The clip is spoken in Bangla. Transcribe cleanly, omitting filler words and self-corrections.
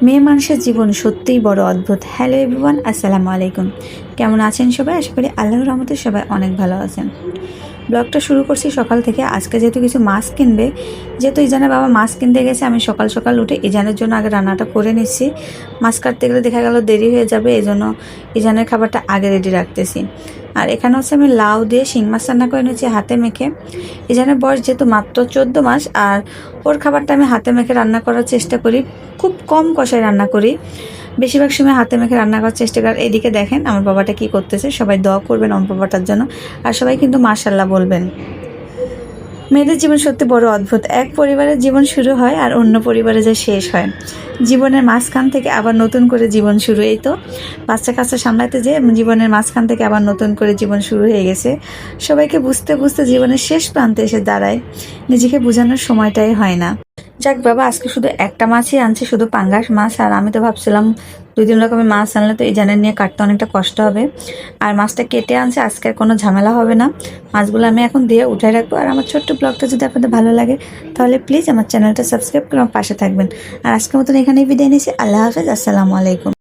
মেয়ে মানুষের জীবন সত্যিই বড় অদ্ভুত। হ্যালো এভরিওয়ান, আসসালামু আলাইকুম। কেমন আছেন সবাই? আশা করি আল্লাহর রহমতে সবাই অনেক ভালো আছেন। ব্লগটা শুরু করছি সকাল থেকে। আজকে যেহেতু কিছু মাছ কিনবে, যেহেতু ইজানের বাবা মাছ কিনতে গেছে, আমি সকাল সকাল উঠে ইজানের জন্য আগে রান্নাটা করে নিচ্ছি। মাছ কাটতে গেলে দেখা গেল দেরি হয়ে যাবে, এই জন্য ইজানের খাবারটা আগে রেডি রাখতেছি। আর এখানে হচ্ছে আমি লাউ দিয়ে শিং মাছ রান্না করে নিচ্ছি হাতে মেখে। ইজানের বয়স যেহেতু মাত্র 14 মাস, আর ওর খাবারটা আমি হাতে মেখে রান্না করার চেষ্টা করি। খুব কম কষায় রান্না করি, বেশিরভাগ সময় হাতে মেখে রান্না করার চেষ্টা করি। এদিকে দেখেন আমার বাবাটা কি করতেছে। সবাই দোয়া করবেন আমার বাবাটার জন্য, আর সবাই কিন্তু মাশাআল্লাহ বলবেন। মেয়েদের জীবন সত্যি বড় অদ্ভুত। এক পরিবারের জীবন শুরু হয় আর অন্য পরিবারে যে শেষ হয়। জীবনের মাঝখান থেকে আবার নতুন করে জীবন শুরু। এই তো বাচ্চা কাচ্চা সামলাতে যে জীবনের মাঝখান থেকে আবার নতুন করে জীবন শুরু হয়ে গেছে। সবাইকে বুঝতে বুঝতে জীবনের শেষ প্রান্তে এসে দাঁড়ায়, নিজেকে বোঝানোর সময়টাই হয় না। যাক বাবা, আজকে শুধু একটা মাছই আনছে, শুধু পাঙ্গাস মাছ। আর আমি তো ভাবছিলাম 2-3 রকমের মাছ আনলে তো এই জানের নিয়ে কাটতে অনেকটা কষ্ট হবে। আর মাছটা কেটে আনছে, আজকে আর কোনো ঝামেলা হবে না। মাছগুলো আমি এখন দিয়ে উঠাই রাখবো। আর আমার ছোট্ট ব্লগটা যদি আপনাদের ভালো লাগে তাহলে প্লিজ আমার চ্যানেলটা সাবস্ক্রাইব করে আমার পাশে থাকবেন। আর আজকের মতন এখানেই বিদায় নিচ্ছি। আল্লাহ হাফেজ, আসসালামু আলাইকুম।